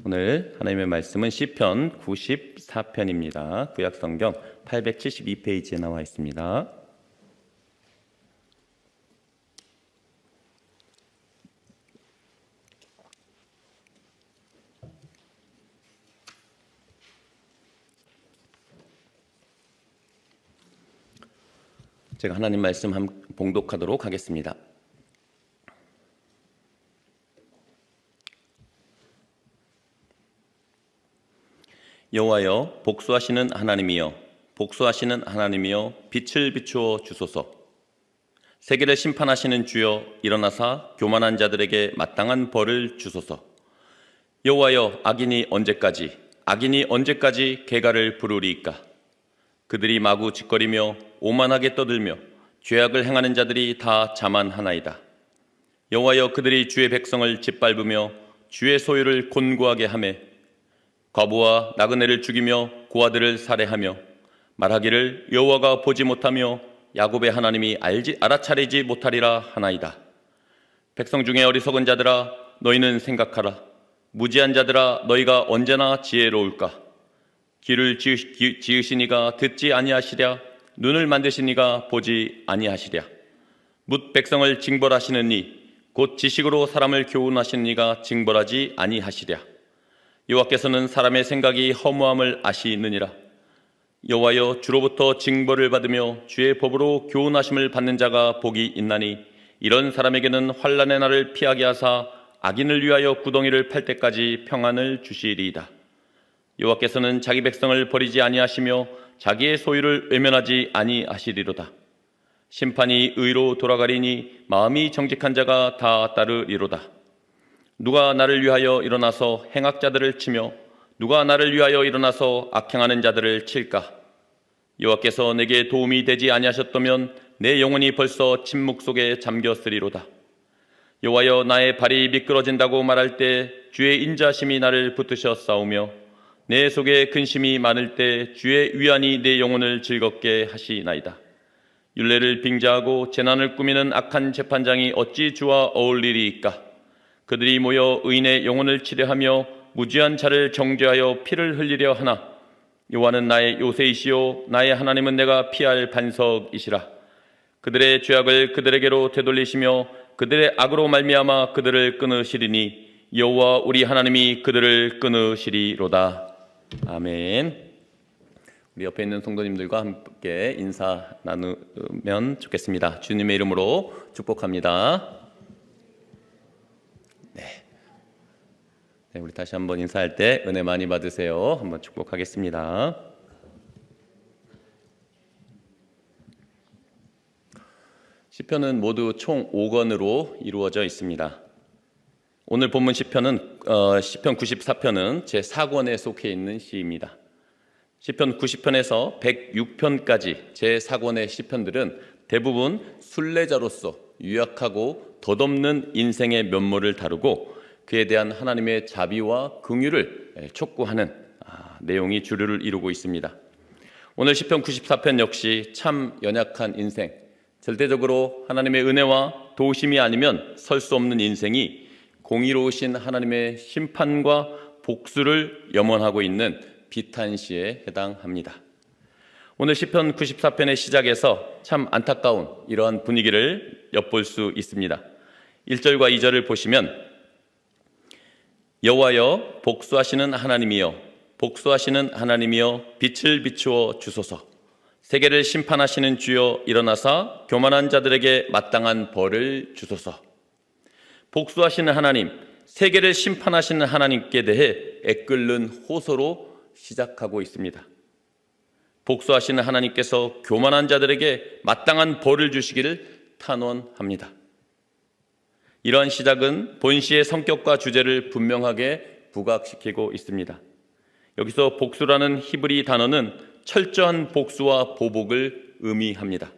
오늘 하나님의 말씀은 시편 94편입니다. 구약성경 872페이지에 나와 있습니다. 제가 하나님 말씀 봉독하도록 하겠습니다. 여호와여, 복수하시는 하나님이여, 복수하시는 하나님이여, 빛을 비추어 주소서. 세계를 심판하시는 주여, 일어나사 교만한 자들에게 마땅한 벌을 주소서. 여호와여, 악인이 언제까지 개가를 부르리이까? 그들이 마구 짓거리며 오만하게 떠들며 죄악을 행하는 자들이 다 자만하나이다. 여호와여, 그들이 주의 백성을 짓밟으며 주의 소유를 곤고하게 하매 과부와 나그네를 죽이며 고아들을 살해하며 말하기를 여호와가 보지 못하며 야곱의 하나님이 알아차리지 못하리라 하나이다. 백성 중에 어리석은 자들아, 너희는 생각하라. 무지한 자들아, 너희가 언제나 지혜로울까? 귀를 지으시니가 듣지 아니하시랴? 눈을 만드시니가 보지 아니하시랴? 뭇 백성을 징벌하시는 이, 곧 지식으로 사람을 교훈하시는 이가 징벌하지 아니하시랴? 여호와께서는 사람의 생각이 허무함을 아시느니라. 여호와여, 주로부터 징벌을 받으며 주의 법으로 교훈하심을 받는 자가 복이 있나니 이런 사람에게는 환난의 날을 피하게 하사 악인을 위하여 구덩이를 팔 때까지 평안을 주시리이다. 여호와께서는 자기 백성을 버리지 아니하시며 자기의 소유를 외면하지 아니하시리로다. 심판이 의로 돌아가리니 마음이 정직한 자가 다 따르리로다. 누가 나를 위하여 일어나서 행악자들을 치며 누가 나를 위하여 일어나서 악행하는 자들을 칠까? 여호와께서 내게 도움이 되지 아니하셨다면 내 영혼이 벌써 침묵 속에 잠겼으리로다. 여호와여, 나의 발이 미끄러진다고 말할 때 주의 인자심이 나를 붙드셨사오며 내 속에 근심이 많을 때 주의 위안이 내 영혼을 즐겁게 하시나이다. 율례를 빙자하고 재난을 꾸미는 악한 재판장이 어찌 주와 어울리리이까? 그들이 모여 의인의 영혼을 치려하며 무지한 자를 정죄하여 피를 흘리려 하나, 여호와는 나의 요새이시요 나의 하나님은 내가 피할 반석이시라. 그들의 죄악을 그들에게로 되돌리시며 그들의 악으로 말미암아 그들을 끊으시리니 여호와 우리 하나님이 그들을 끊으시리로다. 아멘. 우리 옆에 있는 성도님들과 함께 인사 나누면 좋겠습니다. 주님의 이름으로 축복합니다. 네, 우리 다시 한번 인사할 때 은혜 많이 받으세요. 한번 축복하겠습니다. 시편은 모두 총 5권으로 이루어져 있습니다. 오늘 본문 시편은 시편 94편은 제4권에 속해 있는 시입니다. 시편 90편에서 106편까지 제4권의 시편들은 대부분 순례자로서 유약하고 덧없는 인생의 면모를 다루고 그에 대한 하나님의 자비와 긍휼을 촉구하는 내용이 주류를 이루고 있습니다. 오늘 시편 94편 역시 참 연약한 인생, 절대적으로 하나님의 은혜와 도우심이 아니면 설 수 없는 인생이 공의로우신 하나님의 심판과 복수를 염원하고 있는 비탄시에 해당합니다. 오늘 시편 94편의 시작에서 참 안타까운 이러한 분위기를 엿볼 수 있습니다. 1절과 2절을 보시면 여호와여, 복수하시는 하나님이여, 복수하시는 하나님이여, 빛을 비추어 주소서. 세계를 심판하시는 주여, 일어나사 교만한 자들에게 마땅한 벌을 주소서. 복수하시는 하나님, 세계를 심판하시는 하나님께 대해 애끓는 호소로 시작하고 있습니다. 복수하시는 하나님께서 교만한 자들에게 마땅한 벌을 주시기를 탄원합니다. 이러한 시작은 본시의 성격과 주제를 분명하게 부각시키고 있습니다. 여기서 복수라는 히브리 단어는 철저한 복수와 보복을 의미합니다.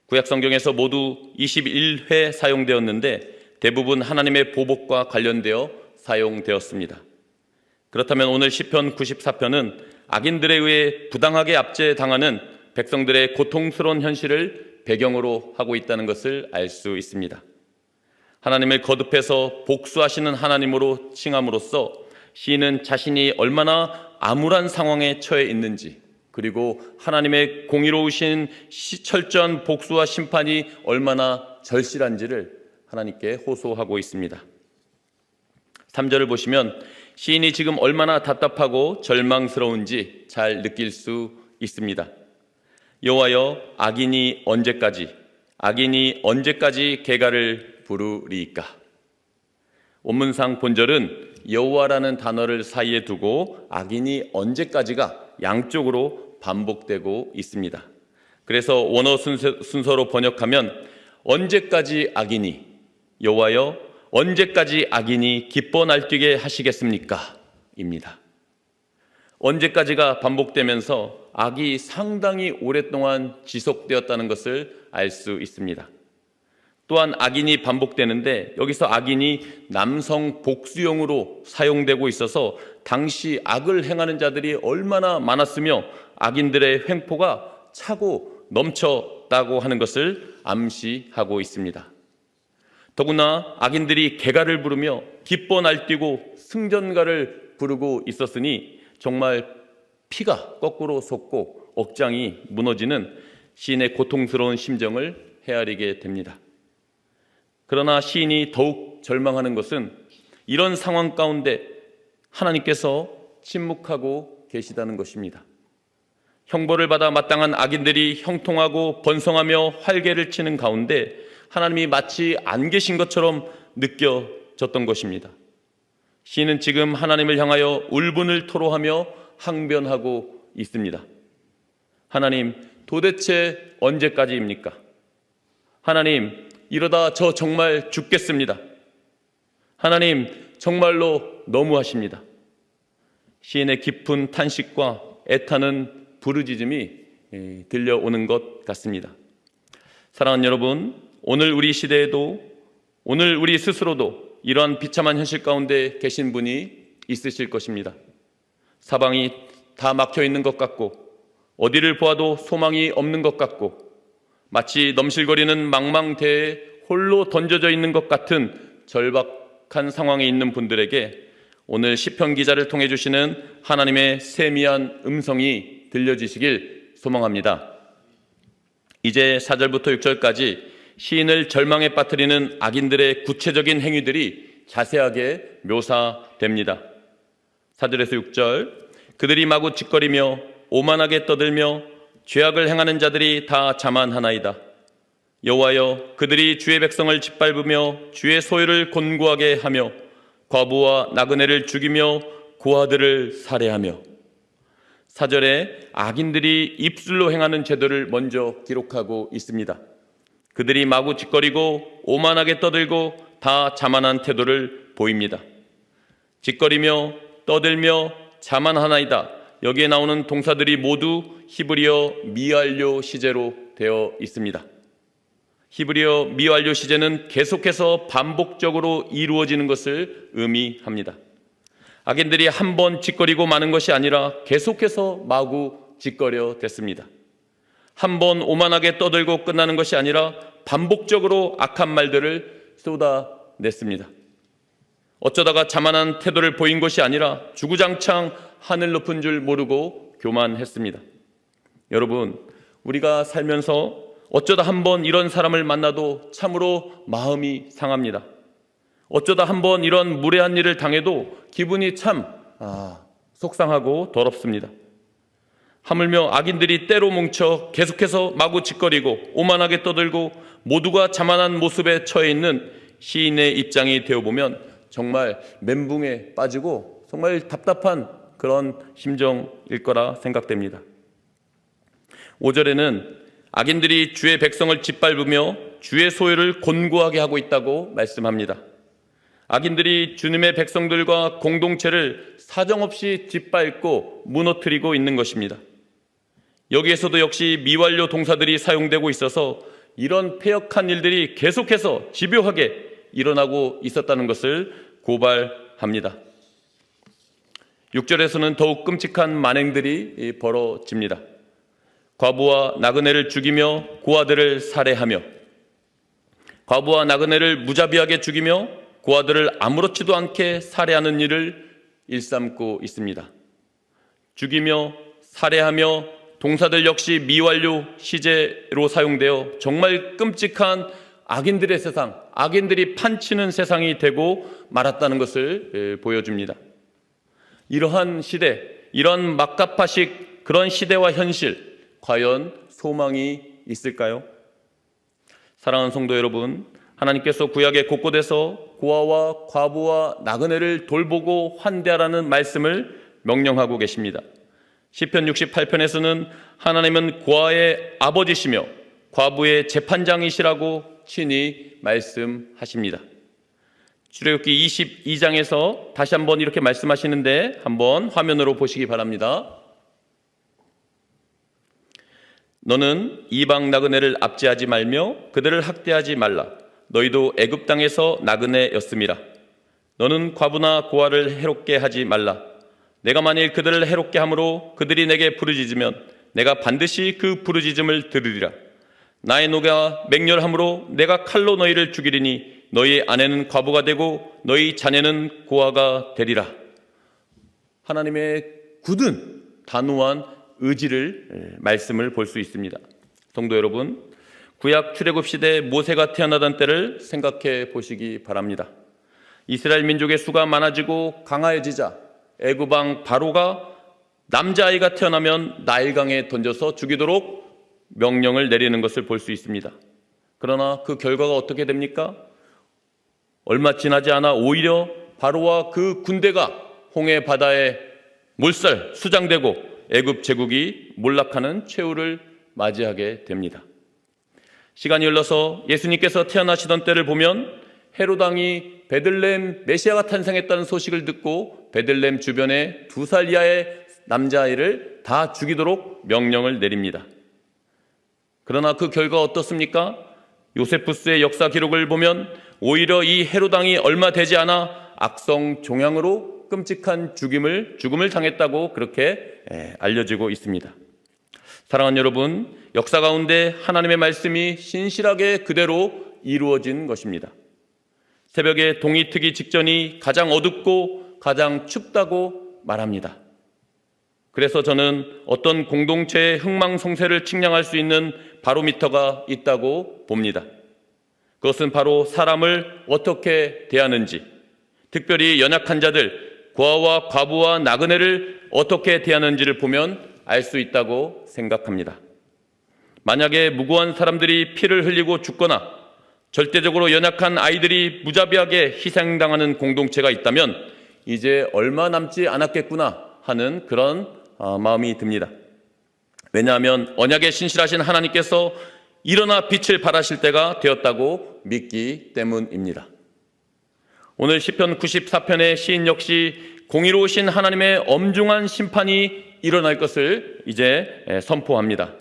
구약 성경에서 모두 21회 사용되었는데 대부분 하나님의 보복과 관련되어 사용되었습니다. 그렇다면 오늘 시편 94편은 악인들에 의해 부당하게 압제당하는 백성들의 고통스러운 현실을 배경으로 하고 있다는 것을 알 수 있습니다. 하나님을 거듭해서 복수하시는 하나님으로 칭함으로써 시인은 자신이 얼마나 암울한 상황에 처해 있는지, 그리고 하나님의 공의로우신 철저한 복수와 심판이 얼마나 절실한지를 하나님께 호소하고 있습니다. 3절을 보시면 시인이 지금 얼마나 답답하고 절망스러운지 잘 느낄 수 있습니다. 여호와여, 악인이 언제까지 개가를 부르리이까? 원문상 본절은 여호와라는 단어를 사이에 두고 악인이 언제까지가 양쪽으로 반복되고 있습니다. 그래서 원어 순서로 번역하면 언제까지 악인이, 여호와여 언제까지 악인이 기뻐 날뛰게 하시겠습니까? 입니다. 언제까지가 반복되면서 악이 상당히 오랫동안 지속되었다는 것을 알 수 있습니다. 또한 악인이 반복되는데 여기서 악인이 남성 복수형으로 사용되고 있어서 당시 악을 행하는 자들이 얼마나 많았으며 악인들의 횡포가 차고 넘쳤다고 하는 것을 암시하고 있습니다. 더구나 악인들이 개가를 부르며 기뻐 날뛰고 승전가를 부르고 있었으니 정말 피가 거꾸로 솟고 억장이 무너지는 시인의 고통스러운 심정을 헤아리게 됩니다. 그러나 시인이 더욱 절망하는 것은 이런 상황 가운데 하나님께서 침묵하고 계시다는 것입니다. 형벌을 받아 마땅한 악인들이 형통하고 번성하며 활개를 치는 가운데 하나님이 마치 안 계신 것처럼 느껴졌던 것입니다. 시인은 지금 하나님을 향하여 울분을 토로하며 항변하고 있습니다. 하나님, 도대체 언제까지입니까? 하나님, 이러다 저 정말 죽겠습니다. 하나님, 정말로 너무하십니다. 시인의 깊은 탄식과 애타는 부르짖음이 들려오는 것 같습니다. 사랑하는 여러분, 오늘 우리 시대에도, 오늘 우리 스스로도 이러한 비참한 현실 가운데 계신 분이 있으실 것입니다. 사방이 다 막혀 있는 것 같고 어디를 보아도 소망이 없는 것 같고 마치 넘실거리는 망망대해에 홀로 던져져 있는 것 같은 절박한 상황에 있는 분들에게 오늘 시편 기자를 통해 주시는 하나님의 세미한 음성이 들려지시길 소망합니다. 이제 4절부터 6절까지 시인을 절망에 빠뜨리는 악인들의 구체적인 행위들이 자세하게 묘사됩니다. 4절에서 6절, 그들이 마구 짓거리며 오만하게 떠들며 죄악을 행하는 자들이 다 자만하나이다. 여호와여, 그들이 주의 백성을 짓밟으며 주의 소유를 곤고하게 하며 과부와 나그네를 죽이며 고아들을 살해하며. 4절에 악인들이 입술로 행하는 죄들을 먼저 기록하고 있습니다. 그들이 마구 짓거리고 오만하게 떠들고 다 자만한 태도를 보입니다. 짓거리며 떠들며 자만하나이다. 여기에 나오는 동사들이 모두 히브리어 미완료 시제로 되어 있습니다. 히브리어 미완료 시제는 계속해서 반복적으로 이루어지는 것을 의미합니다. 악인들이 한 번 짓거리고 마는 것이 아니라 계속해서 마구 짓거려 댔습니다. 한 번 오만하게 떠들고 끝나는 것이 아니라 반복적으로 악한 말들을 쏟아냈습니다. 어쩌다가 자만한 태도를 보인 것이 아니라 주구장창 하늘 높은 줄 모르고 교만했습니다. 여러분, 우리가 살면서 어쩌다 한번 이런 사람을 만나도 참으로 마음이 상합니다. 어쩌다 한번 이런 무례한 일을 당해도 기분이 참 속상하고 더럽습니다. 하물며 악인들이 때로 뭉쳐 계속해서 마구 짓거리고 오만하게 떠들고 모두가 자만한 모습에 처해 있는 시인의 입장이 되어보면 정말 멘붕에 빠지고 정말 답답한 그런 심정일 거라 생각됩니다. 5절에는 악인들이 주의 백성을 짓밟으며 주의 소유를 곤고하게 하고 있다고 말씀합니다. 악인들이 주님의 백성들과 공동체를 사정없이 짓밟고 무너뜨리고 있는 것입니다. 여기에서도 역시 미완료 동사들이 사용되고 있어서 이런 패역한 일들이 계속해서 집요하게 일어나고 있었다는 것을 고발합니다. 6절에서는 더욱 끔찍한 만행들이 벌어집니다. 과부와 나그네를 죽이며 고아들을 살해하며, 과부와 나그네를 무자비하게 죽이며 고아들을 아무렇지도 않게 살해하는 일을 일삼고 있습니다. 죽이며 살해하며 동사들 역시 미완료 시제로 사용되어 정말 끔찍한 악인들의 세상, 악인들이 판치는 세상이 되고 말았다는 것을 보여줍니다. 이러한 시대, 이런 막가파식 그런 시대와 현실, 과연 소망이 있을까요? 사랑하는 성도 여러분, 하나님께서 구약의 곳곳에서 고아와 과부와 나그네를 돌보고 환대하라는 말씀을 명령하고 계십니다. 시편 68편에서는 하나님은 고아의 아버지시며 과부의 재판장이시라고 친히 말씀하십니다. 출애굽기 22장에서 다시 한번 이렇게 말씀하시는데 한번 화면으로 보시기 바랍니다. 너는 이방 나그네를 압제하지 말며 그들을 학대하지 말라. 너희도 애굽 땅에서 나그네였음이라. 너는 과부나 고아를 해롭게 하지 말라. 내가 만일 그들을 해롭게 함으로 그들이 내게 부르짖으면 내가 반드시 그 부르짖음을 들으리라. 나의 노가 맹렬함으로 내가 칼로 너희를 죽이리니 너희 아내는 과부가 되고 너희 자녀는 고아가 되리라. 하나님의 굳은 단호한 의지를 말씀을 볼 수 있습니다. 성도 여러분, 구약 출애굽 시대 모세가 태어나던 때를 생각해 보시기 바랍니다. 이스라엘 민족의 수가 많아지고 강화해지자 애굽 왕 바로가 남자아이가 태어나면 나일강에 던져서 죽이도록 명령을 내리는 것을 볼 수 있습니다. 그러나 그 결과가 어떻게 됩니까? 얼마 지나지 않아 오히려 바로와 그 군대가 홍해 바다에 몰살 수장되고 애굽 제국이 몰락하는 최후를 맞이하게 됩니다. 시간이 흘러서 예수님께서 태어나시던 때를 보면 헤롯 왕이 베들레헴 메시아가 탄생했다는 소식을 듣고 베들레헴 주변에 2살 이하의 남자아이를 다 죽이도록 명령을 내립니다. 그러나 그 결과 어떻습니까? 요세푸스의 역사 기록을 보면 오히려 이 헤롯 왕이 얼마 되지 않아 악성 종양으로 끔찍한 죽음을 당했다고 그렇게 알려지고 있습니다. 사랑하는 여러분, 역사 가운데 하나님의 말씀이 신실하게 그대로 이루어진 것입니다. 새벽에 동이 트기 직전이 가장 어둡고 가장 춥다고 말합니다. 그래서 저는 어떤 공동체의 흥망성쇠를 측량할 수 있는 바로미터가 있다고 봅니다. 그것은 바로 사람을 어떻게 대하는지, 특별히 연약한 자들, 고아와 과부와 나그네를 어떻게 대하는지를 보면 알 수 있다고 생각합니다. 만약에 무고한 사람들이 피를 흘리고 죽거나 절대적으로 연약한 아이들이 무자비하게 희생당하는 공동체가 있다면 이제 얼마 남지 않았겠구나 하는 그런 마음이 듭니다. 왜냐하면 언약에 신실하신 하나님께서 일어나 빛을 발하실 때가 되었다고 믿기 때문입니다. 오늘 시편 94편의 시인 역시 공의로우신 하나님의 엄중한 심판이 일어날 것을 이제 선포합니다.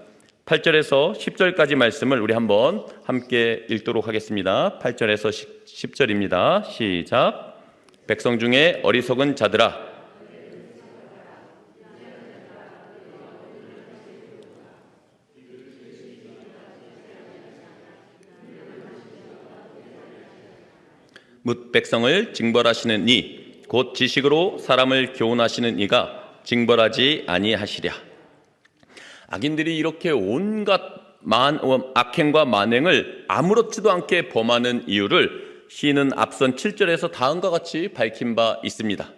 8절에서 10절까지 말씀을 우리 한번 함께 읽도록 하겠습니다. 8절에서 10절입니다. 시작. 백성 중에 어리석은 자들아, 뭇 백성을 징벌하시는 이, 곧 지식으로 사람을 교훈하시는 이가 징벌하지 아니하시랴. 악인들이 이렇게 온갖 악행과 만행을 아무렇지도 않게 범하는 이유를 시인은 앞선 7절에서 다음과 같이 밝힌 바 있습니다.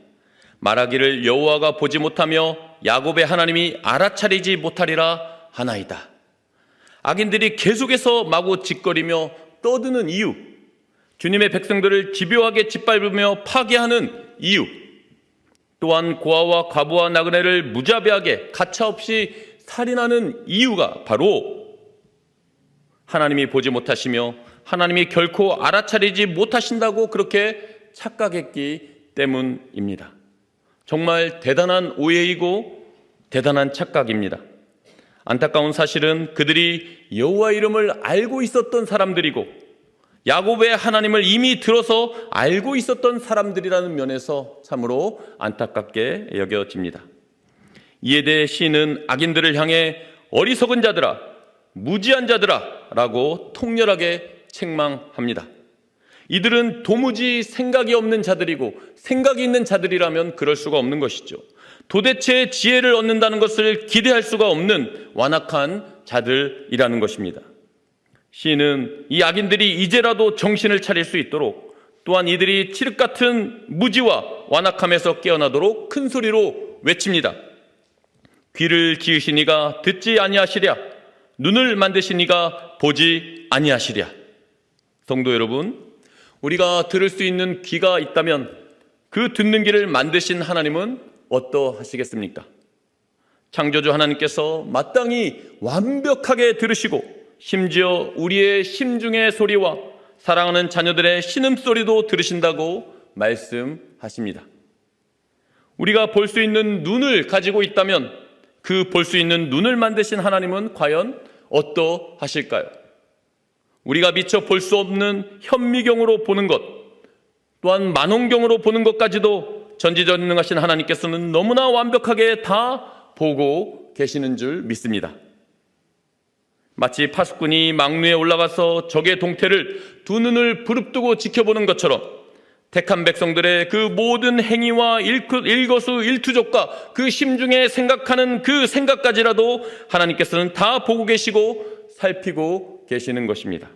말하기를 여호와가 보지 못하며 야곱의 하나님이 알아차리지 못하리라 하나이다. 악인들이 계속해서 마구 짓거리며 떠드는 이유, 주님의 백성들을 집요하게 짓밟으며 파괴하는 이유, 또한 고아와 과부와 나그네를 무자비하게 가차없이 살인하는 이유가 바로 하나님이 보지 못하시며 하나님이 결코 알아차리지 못하신다고 그렇게 착각했기 때문입니다. 정말 대단한 오해이고 대단한 착각입니다. 안타까운 사실은 그들이 여호와 이름을 알고 있었던 사람들이고 야곱의 하나님을 이미 들어서 알고 있었던 사람들이라는 면에서 참으로 안타깝게 여겨집니다. 이에 대해 시인은 악인들을 향해 어리석은 자들아, 무지한 자들아 라고 통렬하게 책망합니다. 이들은 도무지 생각이 없는 자들이고 생각이 있는 자들이라면 그럴 수가 없는 것이죠. 도대체 지혜를 얻는다는 것을 기대할 수가 없는 완악한 자들이라는 것입니다. 시인은 이 악인들이 이제라도 정신을 차릴 수 있도록, 또한 이들이 칠흑 같은 무지와 완악함에서 깨어나도록 큰 소리로 외칩니다. 귀를 지으신 이가 듣지 아니하시랴, 눈을 만드신 이가 보지 아니하시랴. 성도 여러분, 우리가 들을 수 있는 귀가 있다면 그 듣는 귀를 만드신 하나님은 어떠하시겠습니까? 창조주 하나님께서 마땅히 완벽하게 들으시고 심지어 우리의 심중의 소리와 사랑하는 자녀들의 신음소리도 들으신다고 말씀하십니다. 우리가 볼 수 있는 눈을 가지고 있다면 그 볼 수 있는 눈을 만드신 하나님은 과연 어떠하실까요? 우리가 미처 볼 수 없는 현미경으로 보는 것, 또한 만원경으로 보는 것까지도 전지전능하신 하나님께서는 너무나 완벽하게 다 보고 계시는 줄 믿습니다. 마치 파수꾼이 망루에 올라가서 적의 동태를 두 눈을 부릅뜨고 지켜보는 것처럼 택한 백성들의 그 모든 행위와 일거수일투족과 그 심중에 생각하는 그 생각까지라도 하나님께서는 다 보고 계시고 살피고 계시는 것입니다.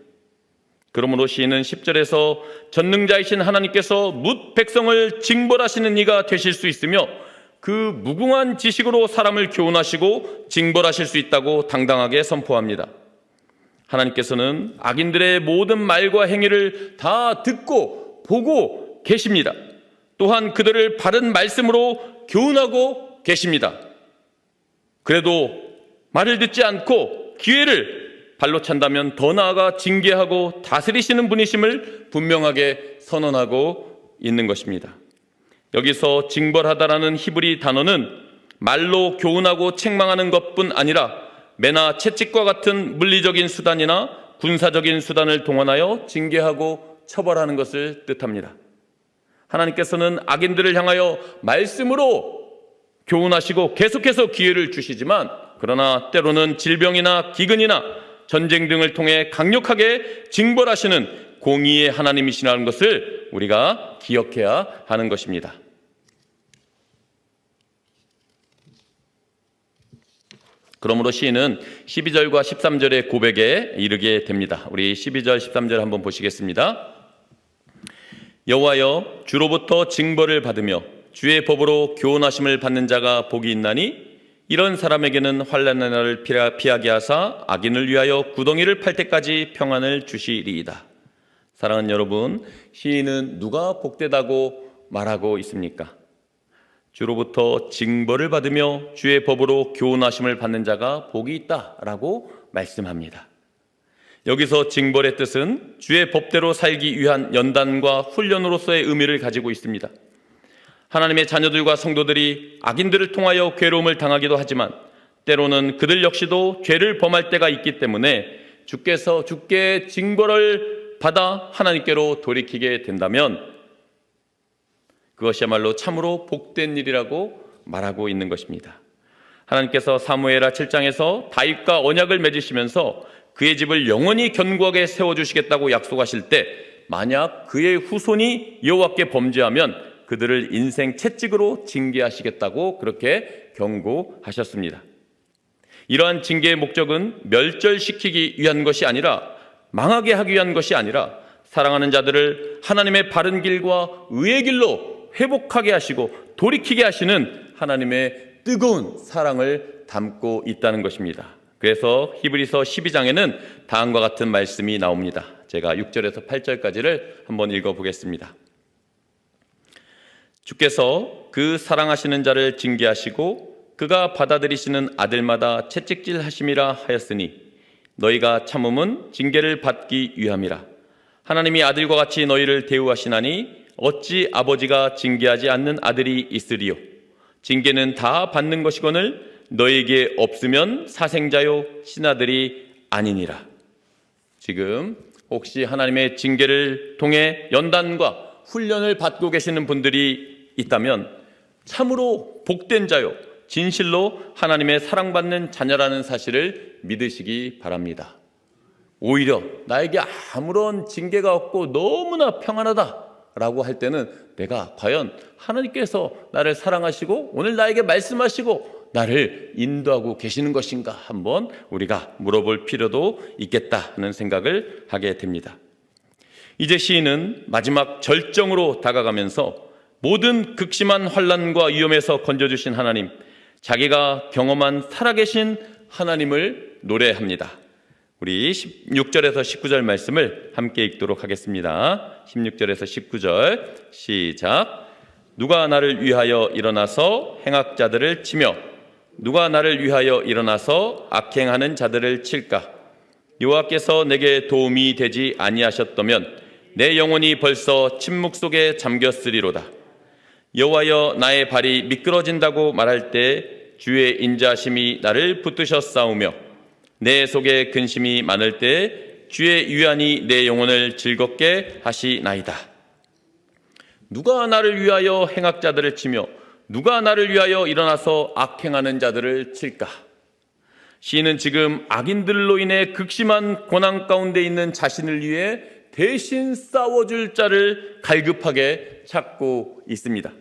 그러므로 시인은 10절에서 전능자이신 하나님께서 뭇 백성을 징벌하시는 이가 되실 수 있으며 그 무궁한 지식으로 사람을 교훈하시고 징벌하실 수 있다고 당당하게 선포합니다. 하나님께서는 악인들의 모든 말과 행위를 다 듣고 보고 계십니다. 또한 그들을 바른 말씀으로 교훈하고 계십니다. 그래도 말을 듣지 않고 기회를 발로 찬다면 더 나아가 징계하고 다스리시는 분이심을 분명하게 선언하고 있는 것입니다. 여기서 징벌하다라는 히브리 단어는 말로 교훈하고 책망하는 것뿐 아니라 매나 채찍과 같은 물리적인 수단이나 군사적인 수단을 동원하여 징계하고 처벌하는 것을 뜻합니다. 하나님께서는 악인들을 향하여 말씀으로 교훈하시고 계속해서 기회를 주시지만, 그러나 때로는 질병이나 기근이나 전쟁 등을 통해 강력하게 징벌하시는 공의의 하나님이시라는 것을 우리가 기억해야 하는 것입니다. 그러므로 시인은 12절과 13절의 고백에 이르게 됩니다. 우리 12절, 13절 한번 보시겠습니다. 여호와여, 주로부터 징벌을 받으며 주의 법으로 교훈하심을 받는 자가 복이 있나니 이런 사람에게는 환난의 날을 피하게 하사 악인을 위하여 구덩이를 팔 때까지 평안을 주시리이다. 사랑하는 여러분, 시인은 누가 복되다고 말하고 있습니까? 주로부터 징벌을 받으며 주의 법으로 교훈하심을 받는 자가 복이 있다라고 말씀합니다. 여기서 징벌의 뜻은 주의 법대로 살기 위한 연단과 훈련으로서의 의미를 가지고 있습니다. 하나님의 자녀들과 성도들이 악인들을 통하여 괴로움을 당하기도 하지만 때로는 그들 역시도 죄를 범할 때가 있기 때문에 주께 징벌을 받아 하나님께로 돌이키게 된다면 그것이야말로 참으로 복된 일이라고 말하고 있는 것입니다. 하나님께서 사무엘하 7장에서 다윗과 언약을 맺으시면서 그의 집을 영원히 견고하게 세워주시겠다고 약속하실 때 만약 그의 후손이 여호와께 범죄하면 그들을 인생 채찍으로 징계하시겠다고 그렇게 경고하셨습니다. 이러한 징계의 목적은 멸절시키기 위한 것이 아니라, 망하게 하기 위한 것이 아니라 사랑하는 자들을 하나님의 바른 길과 의의 길로 회복하게 하시고 돌이키게 하시는 하나님의 뜨거운 사랑을 담고 있다는 것입니다. 그래서 히브리서 12장에는 다음과 같은 말씀이 나옵니다. 제가 6절에서 8절까지를 한번 읽어보겠습니다. 주께서 그 사랑하시는 자를 징계하시고 그가 받아들이시는 아들마다 채찍질 하심이라 하였으니 너희가 참음은 징계를 받기 위함이라. 하나님이 아들과 같이 너희를 대우하시나니 어찌 아버지가 징계하지 않는 아들이 있으리요. 징계는 다 받는 것이거늘 너희에게 없으면 사생자요 친아들이 아니니라. 지금 혹시 하나님의 징계를 통해 연단과 훈련을 받고 계시는 분들이 있다면 참으로 복된 자요, 진실로 하나님의 사랑받는 자녀라는 사실을 믿으시기 바랍니다. 오히려 나에게 아무런 징계가 없고 너무나 평안하다라고 할 때는 내가 과연 하나님께서 나를 사랑하시고 오늘 나에게 말씀하시고 나를 인도하고 계시는 것인가 한번 우리가 물어볼 필요도 있겠다 하는 생각을 하게 됩니다. 이제 시인은 마지막 절정으로 다가가면서 모든 극심한 환난과 위험에서 건져주신 하나님, 자기가 경험한 살아계신 하나님을 노래합니다. 우리 16절에서 19절 말씀을 함께 읽도록 하겠습니다. 16절에서 19절 시작. 누가 나를 위하여 일어나서 행악자들을 치며 누가 나를 위하여 일어나서 악행하는 자들을 칠까? 여호와께서 내게 도움이 되지 아니하셨다면 내 영혼이 벌써 침묵 속에 잠겼으리로다. 여호와여, 나의 발이 미끄러진다고 말할 때 주의 인자심이 나를 붙드셨사오며 내 속에 근심이 많을 때 주의 위안이 내 영혼을 즐겁게 하시나이다. 누가 나를 위하여 행악자들을 치며 누가 나를 위하여 일어나서 악행하는 자들을 칠까? 시인은 지금 악인들로 인해 극심한 고난 가운데 있는 자신을 위해 대신 싸워줄 자를 갈급하게 찾고 있습니다.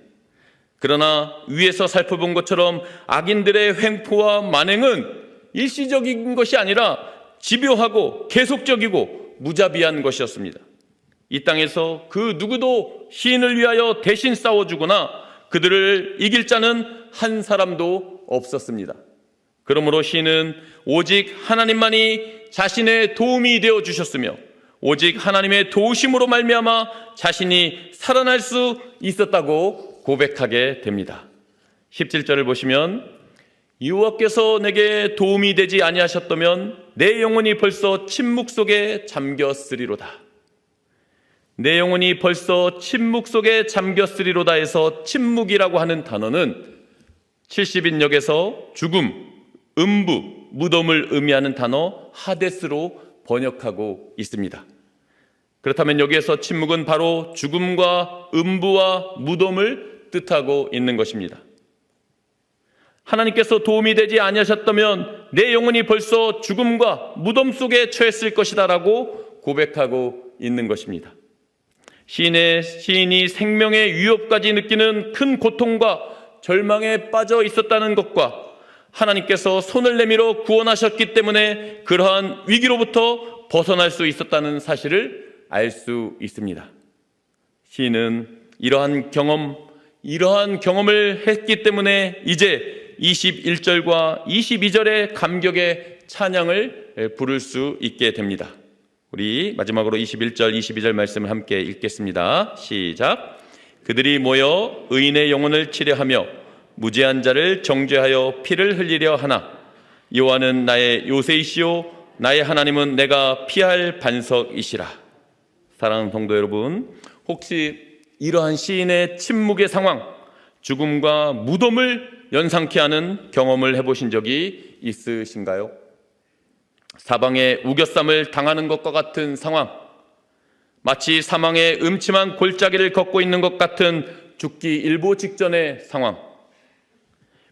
그러나 위에서 살펴본 것처럼 악인들의 횡포와 만행은 일시적인 것이 아니라 집요하고 계속적이고 무자비한 것이었습니다. 이 땅에서 그 누구도 시인을 위하여 대신 싸워주거나 그들을 이길 자는 한 사람도 없었습니다. 그러므로 시인은 오직 하나님만이 자신의 도움이 되어 주셨으며 오직 하나님의 도우심으로 말미암아 자신이 살아날 수 있었다고 고백하게 됩니다. 17절을 보시면 여호와께서 내게 도움이 되지 아니하셨다면 내 영혼이 벌써 침묵 속에 잠겼으리로다. 내 영혼이 벌써 침묵 속에 잠겼으리로다 해서 침묵이라고 하는 단어는 70인역에서 죽음, 음부, 무덤을 의미하는 단어 하데스로 번역하고 있습니다. 그렇다면 여기에서 침묵은 바로 죽음과 음부와 무덤을 뜻하고 있는 것입니다. 하나님께서 도움이 되지 아니하셨다면 내 영혼이 벌써 죽음과 무덤 속에 처했을 것이다 라고 고백하고 있는 것입니다. 시인이 생명의 위협까지 느끼는 큰 고통과 절망에 빠져 있었다는 것과 하나님께서 손을 내밀어 구원하셨기 때문에 그러한 위기로부터 벗어날 수 있었다는 사실을 알 수 있습니다. 시인은 이러한 경험을 했기 때문에 이제 21절과 22절의 감격의 찬양을 부를 수 있게 됩니다. 우리 마지막으로 21절, 22절 말씀을 함께 읽겠습니다. 시작. 그들이 모여 의인의 영혼을 치려하며 무죄한 자를 정죄하여 피를 흘리려 하나 여호와는 나의 요새이시오 나의 하나님은 내가 피할 반석이시라. 사랑하는 성도 여러분, 혹시 이러한 시인의 침묵의 상황, 죽음과 무덤을 연상케 하는 경험을 해보신 적이 있으신가요? 사방에 우겨쌈을 당하는 것과 같은 상황, 마치 사망의 음침한 골짜기를 걷고 있는 것 같은 죽기 일보 직전의 상황,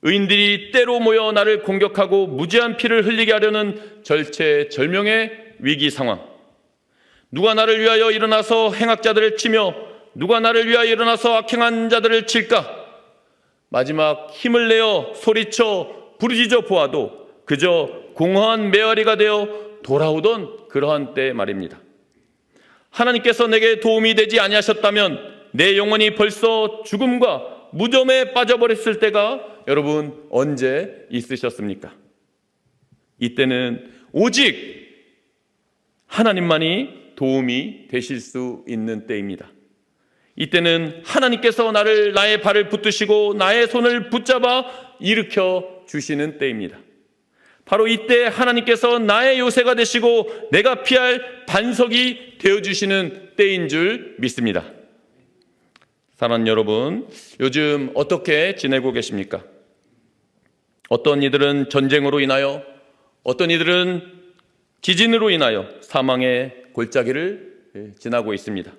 의인들이 때로 모여 나를 공격하고 무죄한 피를 흘리게 하려는 절체절명의 위기 상황, 누가 나를 위하여 일어나서 행악자들을 치며 누가 나를 위하여 일어나서 악행한 자들을 칠까? 마지막 힘을 내어 소리쳐 부르짖어 보아도 그저 공허한 메아리가 되어 돌아오던 그러한 때 말입니다. 하나님께서 내게 도움이 되지 아니하셨다면 내 영혼이 벌써 죽음과 무덤에 빠져버렸을 때가 여러분 언제 있으셨습니까? 이때는 오직 하나님만이 도움이 되실 수 있는 때입니다. 이때는 하나님께서 나의 발을 붙드시고 나의 손을 붙잡아 일으켜 주시는 때입니다. 바로 이때 하나님께서 나의 요새가 되시고 내가 피할 반석이 되어주시는 때인 줄 믿습니다. 사랑하는 여러분, 요즘 어떻게 지내고 계십니까? 어떤 이들은 전쟁으로 인하여, 어떤 이들은 지진으로 인하여 사망의 골짜기를 지나고 있습니다.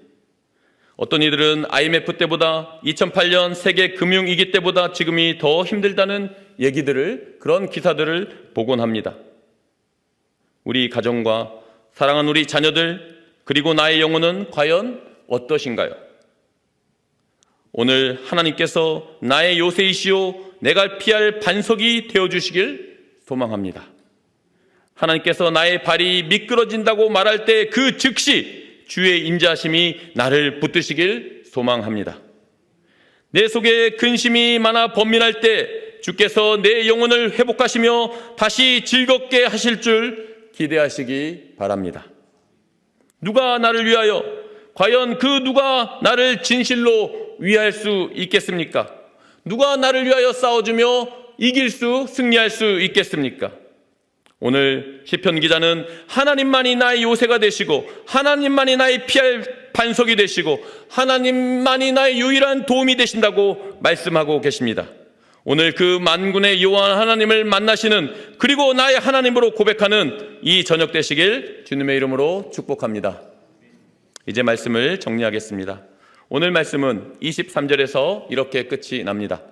어떤 이들은 IMF 때보다 2008년 세계 금융위기 때보다 지금이 더 힘들다는 얘기들을, 그런 기사들을 보곤 합니다. 우리 가정과 사랑하는 우리 자녀들, 그리고 나의 영혼은 과연 어떠신가요? 오늘 하나님께서 나의 요새이시오 내가 피할 반석이 되어주시길 소망합니다. 하나님께서 나의 발이 미끄러진다고 말할 때 그 즉시 주의 인자하심이 나를 붙드시길 소망합니다. 내 속에 근심이 많아 번민할 때 주께서 내 영혼을 회복하시며 다시 즐겁게 하실 줄 기대하시기 바랍니다. 누가 나를 위하여, 과연 그 누가 나를 진실로 위할 수 있겠습니까? 누가 나를 위하여 싸워주며 이길 수, 승리할 수 있겠습니까? 오늘 시편 기자는 하나님만이 나의 요새가 되시고 하나님만이 나의 피할 반석이 되시고 하나님만이 나의 유일한 도움이 되신다고 말씀하고 계십니다. 오늘 그 만군의 여호와 하나님을 만나시는, 그리고 나의 하나님으로 고백하는 이 저녁 되시길 주님의 이름으로 축복합니다. 이제 말씀을 정리하겠습니다. 오늘 말씀은 23절에서 이렇게 끝이 납니다.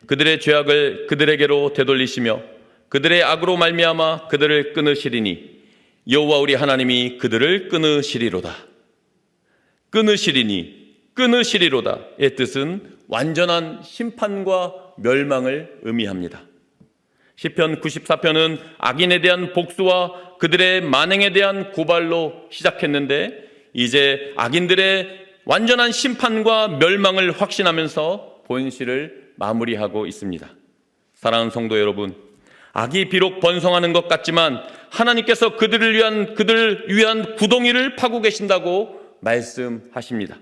그들의 죄악을 그들에게로 되돌리시며 그들의 악으로 말미암아 그들을 끊으시리니 여호와 우리 하나님이 그들을 끊으시리로다. 끊으시리로다의 뜻은 완전한 심판과 멸망을 의미합니다. 시편 94편은 악인에 대한 복수와 그들의 만행에 대한 고발로 시작했는데 이제 악인들의 완전한 심판과 멸망을 확신하면서 본시를 마무리하고 있습니다. 사랑하는 성도 여러분, 악이 비록 번성하는 것 같지만 하나님께서 그들을 위한 구덩이를 파고 계신다고 말씀하십니다.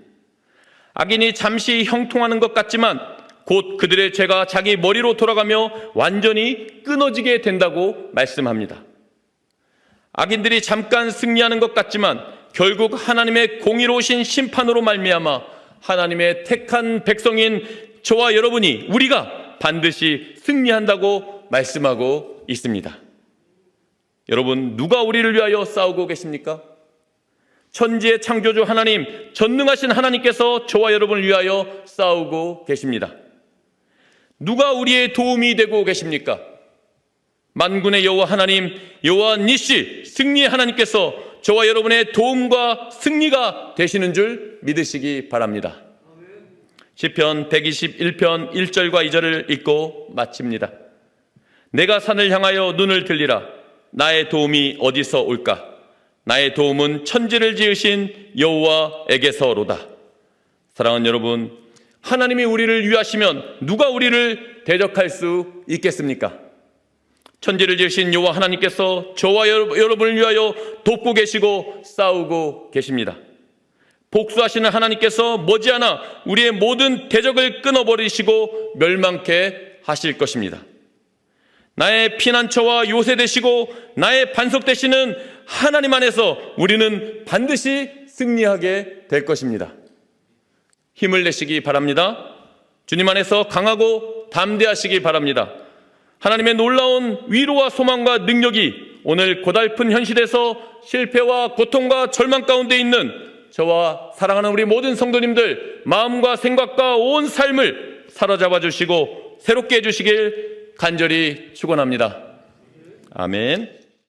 악인이 잠시 형통하는 것 같지만 곧 그들의 죄가 자기 머리로 돌아가며 완전히 끊어지게 된다고 말씀합니다. 악인들이 잠깐 승리하는 것 같지만 결국 하나님의 공의로우신 심판으로 말미암아 하나님의 택한 백성인 저와 여러분이, 우리가 반드시 승리한다고 말씀하고 있습니다. 여러분, 누가 우리를 위하여 싸우고 계십니까? 천지의 창조주 하나님, 전능하신 하나님께서 저와 여러분을 위하여 싸우고 계십니다. 누가 우리의 도움이 되고 계십니까? 만군의 여호와 하나님, 여호와 니시, 승리의 하나님께서 저와 여러분의 도움과 승리가 되시는 줄 믿으시기 바랍니다. 시편 121편 1절과 2절을 읽고 마칩니다. 내가 산을 향하여 눈을 들리라. 나의 도움이 어디서 올까? 나의 도움은 천지를 지으신 여호와에게서로다. 사랑하는 여러분, 하나님이 우리를 위하시면 누가 우리를 대적할 수 있겠습니까? 천지를 지으신 여호와 하나님께서 저와 여러분을 위하여 돕고 계시고 싸우고 계십니다. 복수하시는 하나님께서 머지않아 우리의 모든 대적을 끊어버리시고 멸망케 하실 것입니다. 나의 피난처와 요새 되시고 나의 반석 되시는 하나님 안에서 우리는 반드시 승리하게 될 것입니다. 힘을 내시기 바랍니다. 주님 안에서 강하고 담대하시기 바랍니다. 하나님의 놀라운 위로와 소망과 능력이 오늘 고달픈 현실에서 실패와 고통과 절망 가운데 있는 저와 사랑하는 우리 모든 성도님들 마음과 생각과 온 삶을 사로잡아 주시고 새롭게 해주시길 간절히 축원합니다. 아멘.